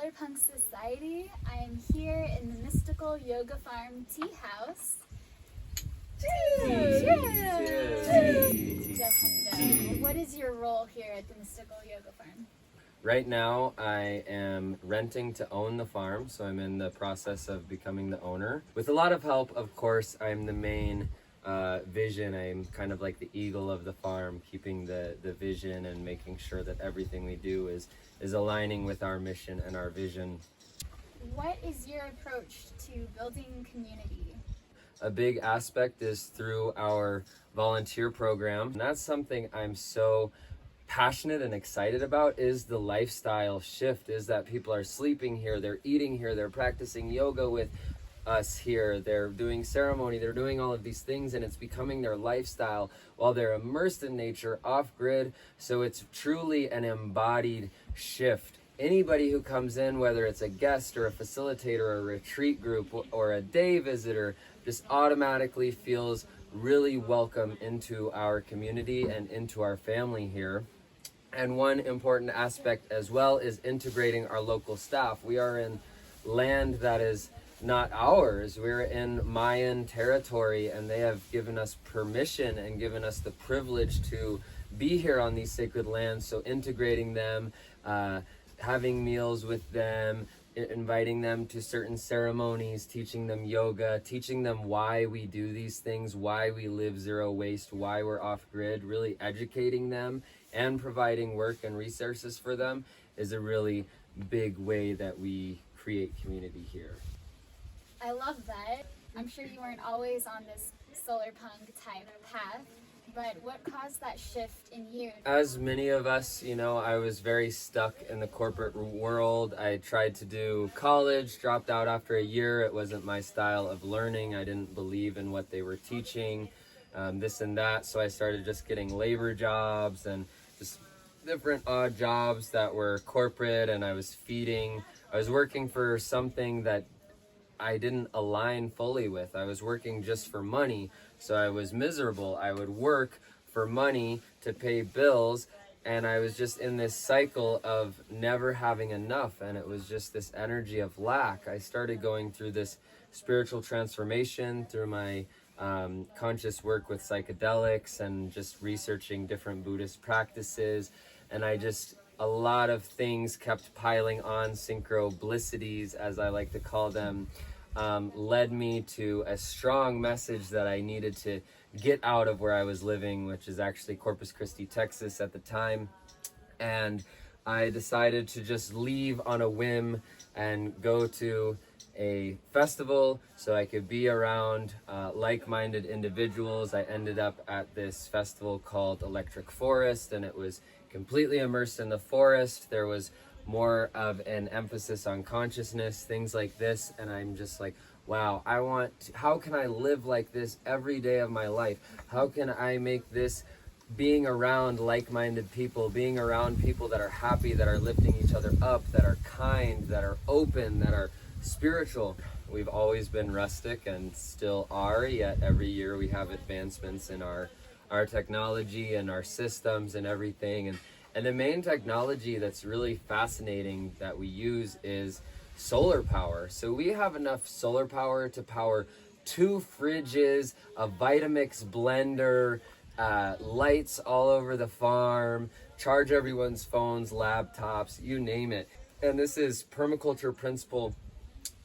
SolarPunk Society. I am here in the Mystical Yoga Farm Tea House. Cheers! JaHendo. What is your role here at the Mystical Yoga Farm? Right now, I am renting to own the farm, so I'm in the process of becoming the owner. With a lot of help, of course, I'm the main vision. I'm kind of like the eagle of the farm, keeping the vision and making sure that everything we do is aligning with our mission and our vision. What is your approach to building community? A big aspect is through our volunteer program. And that's something I'm so passionate and excited about, is the lifestyle shift, is that people are sleeping here, they're eating here, they're practicing yoga with us here, they're doing ceremony, they're doing all of these things, and it's becoming their lifestyle while they're immersed in nature, off-grid. So it's truly an embodied shift. Anybody who comes in, whether it's a guest or a facilitator or a retreat group or a day visitor, just automatically feels really welcome into our community and into our family here. And one important aspect as well is integrating our local staff. We are in land that is not ours. We're in Mayan territory, and they have given us permission and given us the privilege to be here on these sacred lands. So integrating them, having meals with them, inviting them to certain ceremonies, teaching them yoga, teaching them why we do these things, why we live zero waste, why we're off grid, really educating them and providing work and resources for them is a really big way that we create community here. I love that. I'm sure you weren't always on this SolarPunk type path, but what caused that shift in you? As many of us, I was very stuck in the corporate world. I tried to do college, dropped out after a year. It wasn't my style of learning. I didn't believe in what they were teaching, this and that. So I started just getting labor jobs and just different odd jobs that were corporate, and I was working for something that I didn't align fully with. I was working just for money, so I was miserable. I would work for money to pay bills, and I was just in this cycle of never having enough, and it was just this energy of lack. I started going through this spiritual transformation through my conscious work with psychedelics and just researching different Buddhist practices, and a lot of things kept piling on, synchronicities, as I like to call them, led me to a strong message that I needed to get out of where I was living, which is actually Corpus Christi, Texas at the time. And I decided to just leave on a whim and go to a festival so I could be around like-minded individuals. I ended up at this festival called Electric Forest, and it was completely immersed in the forest. There was more of an emphasis on consciousness, things like this, and I'm just like, wow, how can I live like this every day of my life? How can I make this being around like-minded people, being around people that are happy, that are lifting each other up, that are kind, that are open, that are spiritual. We've always been rustic and still are, yet every year we have advancements in our technology and our systems and everything. And the main technology that's really fascinating that we use is solar power. So we have enough solar power to power 2 fridges, a Vitamix blender, lights all over the farm, charge everyone's phones, laptops, you name it. And this is permaculture principle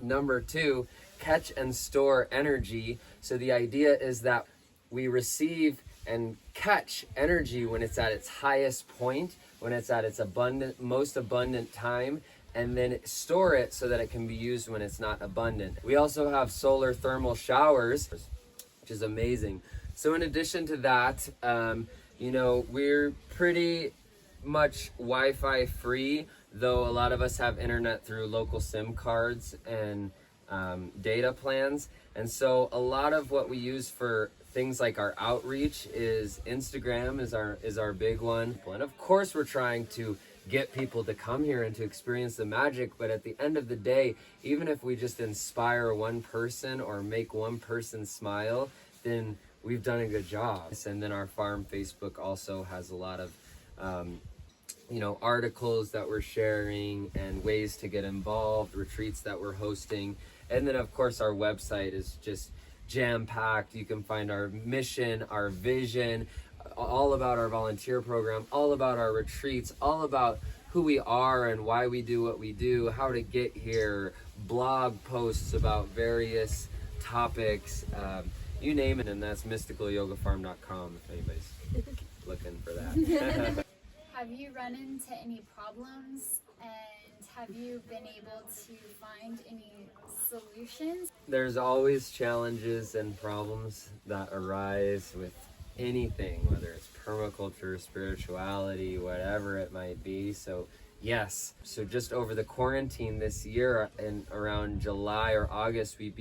number 2, catch and store energy. So the idea is that we receive and catch energy when it's at its highest point, when it's at its most abundant time, and then store it so that it can be used when it's not abundant. We also have solar thermal showers, which is amazing. So in addition to that, we're pretty much Wi-Fi free, though a lot of us have internet through local SIM cards and data plans. And so a lot of what we use for things like our outreach is Instagram is our big one. And of course we're trying to get people to come here and to experience the magic, but at the end of the day, even if we just inspire one person or make one person smile, then we've done a good job. And then our farm Facebook also has a lot of articles that we're sharing and ways to get involved, retreats that we're hosting. And then of course our website is just jam-packed. You can find our mission, our vision, all about our volunteer program, all about our retreats, all about who we are and why we do what we do, how to get here, blog posts about various topics, you name it. And that's mysticalyogafarm.com if anybody's looking for that. Have you run into any problems, and have you been able to find any solutions? There's always challenges and problems that arise with anything, whether it's permaculture, spirituality, whatever it might be. So yes, so just over the quarantine this year, in around July or August, we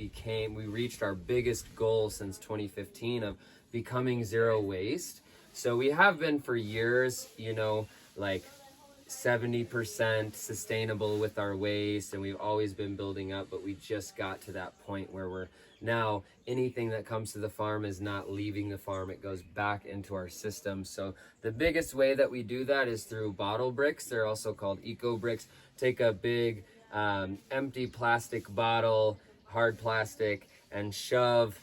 reached our biggest goal since 2015 of becoming zero waste. So we have been for years, like 70% sustainable with our waste, and we've always been building up, but we just got to that point where we're now, anything that comes to the farm is not leaving the farm, it goes back into our system. So the biggest way that we do that is through bottle bricks. They're also called eco bricks. Take a big empty plastic bottle, hard plastic, and shove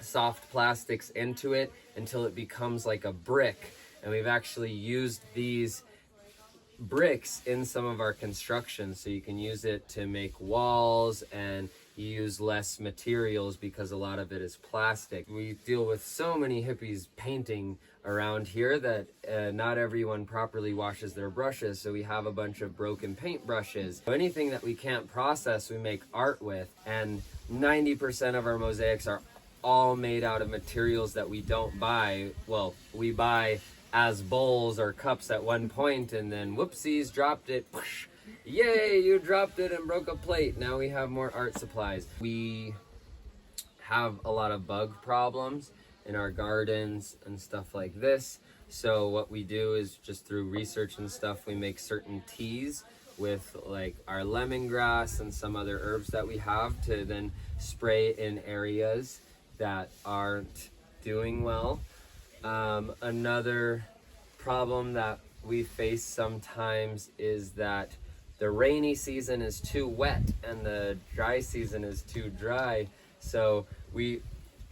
soft plastics into it until it becomes like a brick. And we've actually used these bricks in some of our construction, so you can use it to make walls, and you use less materials because a lot of it is plastic. We deal with so many hippies painting around here that not everyone properly washes their brushes, so we have a bunch of broken paint brushes. Anything that we can't process, we make art with, and 90% of our mosaics are all made out of materials that we don't buy. Well, we buy as bowls or cups at one point, and then whoopsies, dropped it. Yay, you dropped it and broke a plate. Now we have more art supplies. We have a lot of bug problems in our gardens and stuff like this. So what we do is, just through research and stuff, we make certain teas with like our lemongrass and some other herbs that we have to then spray in areas that aren't doing well. Another problem that we face sometimes is that the rainy season is too wet and the dry season is too dry. So we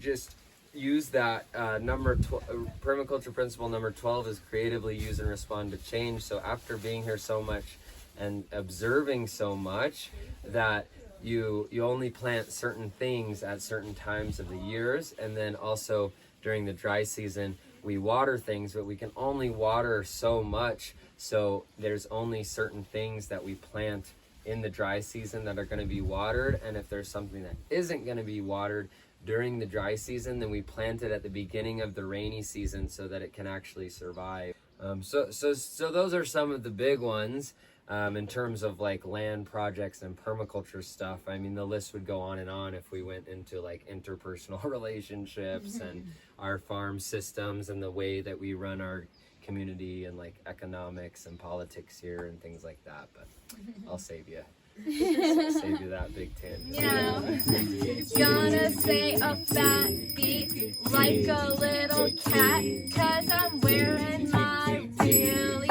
just use that permaculture principle number 12 is creatively use and respond to change. So after being here so much and observing so much, that you only plant certain things at certain times of the years, and then also during the dry season we water things, but we can only water so much. So there's only certain things that we plant in the dry season that are going to be watered, and if there's something that isn't going to be watered during the dry season, then we plant it at the beginning of the rainy season so that it can actually survive. So those are some of the big ones. In terms of like land projects and permaculture stuff, I mean, the list would go on and on if we went into like interpersonal relationships and our farm systems and the way that we run our community and like economics and politics here and things like that. But I'll save you. Save you that big tangent. Yeah. Gonna say a fat beat like a little cat, 'cause I'm wearing my real